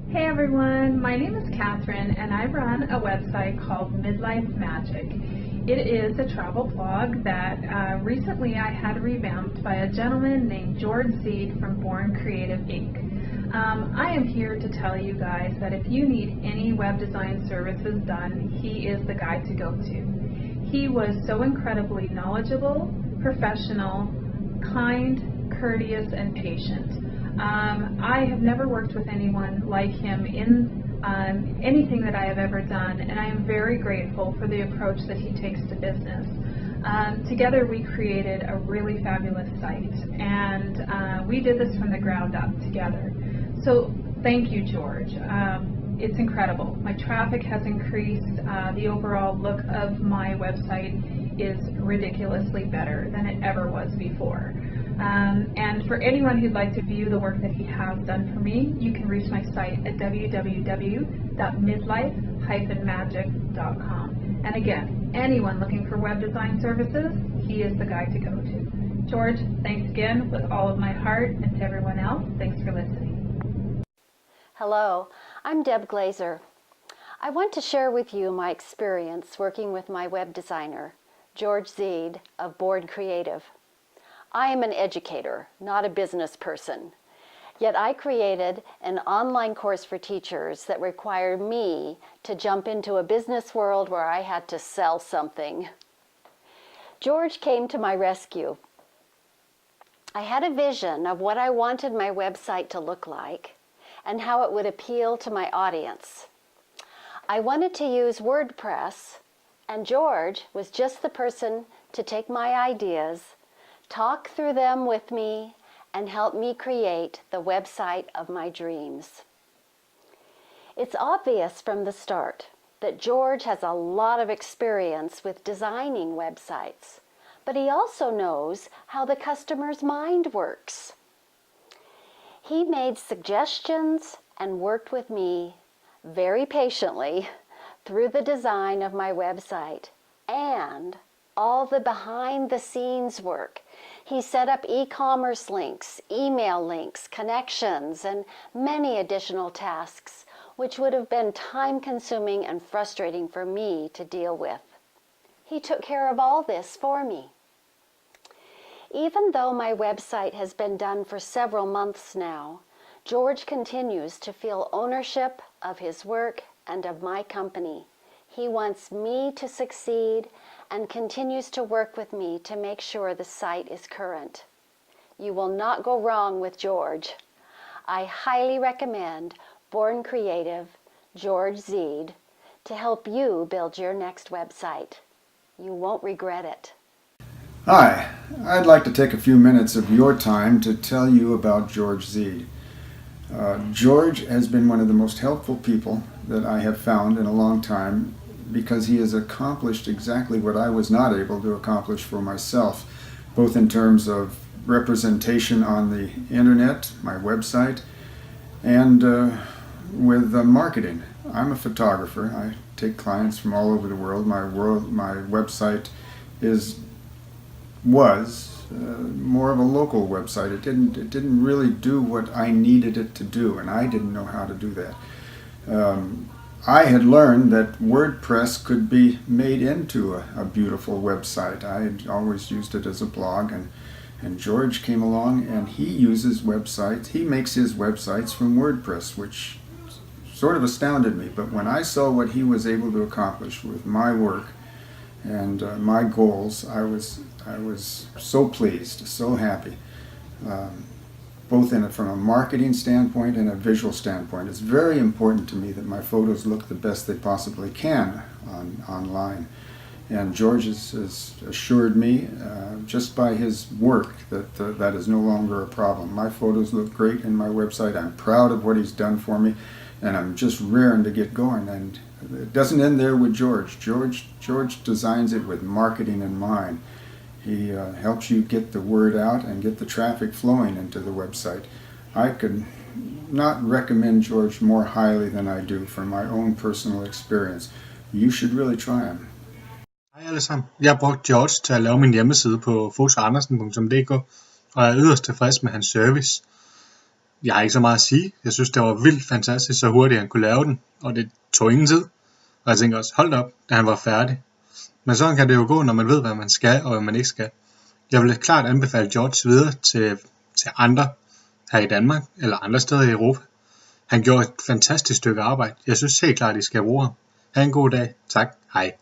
Hey everyone, my name is Catherine and I run a website called Midlife Magic. It is a travel blog that recently I had revamped by a gentleman named George Zeid from Born Creative Inc. I am here to tell you guys that if you need any web design services done, he is the guy to go to. He was so incredibly knowledgeable, professional, kind, courteous, and patient. I have never worked with anyone like him in anything that I have ever done, and I am very grateful for the approach that he takes to business. Together we created a really fabulous site, and we did this from the ground up together. So thank you, George. It's incredible. My traffic has increased. The overall look of my website is ridiculously better than it ever was before. And for anyone who'd like to view the work that he has done for me, you can reach my site at www.midlife-magic.com. And again, anyone looking for web design services, he is the guy to go to. George, thanks again with all of my heart, and to everyone else, thanks for listening. Hello, I'm Deb Glazer. I want to share with you my experience working with my web designer, George Zeid of Born Creative. I am an educator, not a business person. Yet I created an online course for teachers that required me to jump into a business world where I had to sell something. George came to my rescue. I had a vision of what I wanted my website to look like and how it would appeal to my audience. I wanted to use WordPress, and George was just the person to take my ideas, talk through them with me, and help me create the website of my dreams. It's obvious from the start that George has a lot of experience with designing websites, but he also knows how the customer's mind works. He made suggestions and worked with me very patiently through the design of my website and all the behind-the-scenes work. He set up e-commerce links, email links, connections, and many additional tasks, which would have been time-consuming and frustrating for me to deal with. He took care of all this for me. Even though my website has been done for several months now, George continues to feel ownership of his work and of my company. He wants me to succeed and continues to work with me to make sure the site is current. You will not go wrong with George. I highly recommend Born Creative, George Zeid, to help you build your next website. You won't regret it. Hi, I'd like to take a few minutes of your time to tell you about George Zeid. George has been one of the most helpful people that I have found in a long time because he has accomplished exactly what I was not able to accomplish for myself, both in terms of representation on the internet, my website, and with marketing. I'm a photographer. I take clients from all over the world. My website was more of a local website. It didn't really do what I needed it to do, and I didn't know how to do that. I had learned that WordPress could be made into a beautiful website. I had always used it as a blog, and George came along and he uses websites. He makes his websites from WordPress, which sort of astounded me. But when I saw what he was able to accomplish with my work and my goals, I was so pleased, so happy. Both from a marketing standpoint and a visual standpoint. It's very important to me that my photos look the best they possibly can online. And George has assured me, just by his work, that that is no longer a problem. My photos look great in my website. I'm proud of what he's done for me, and I'm just raring to get going. And it doesn't end there with George. George designs it with marketing in mind. He helps you get the word out and get the traffic flowing into the website. I could not recommend George more highly than I do from my own personal experience. You should really try him. Hej alle sammen. Jeg har brugt George til at lave min hjemmeside på fotoandersen.dk, og jeg er yderst tilfreds med hans service. jeg har ikke så meget at sige. Jeg synes, det var vildt fantastisk, så hurtigt han kunne lave den, og det tog ingen tid. Og jeg tænker også, hold da op, da han var færdig. Men sådan kan det jo gå, når man ved, hvad man skal, og hvad man ikke skal. Jeg vil klart anbefale George videre til andre her i Danmark, eller andre steder i Europa. Han gjorde et fantastisk stykke arbejde. Jeg synes helt klart, I skal bruge ham. Ha' en god dag. Tak. Hej.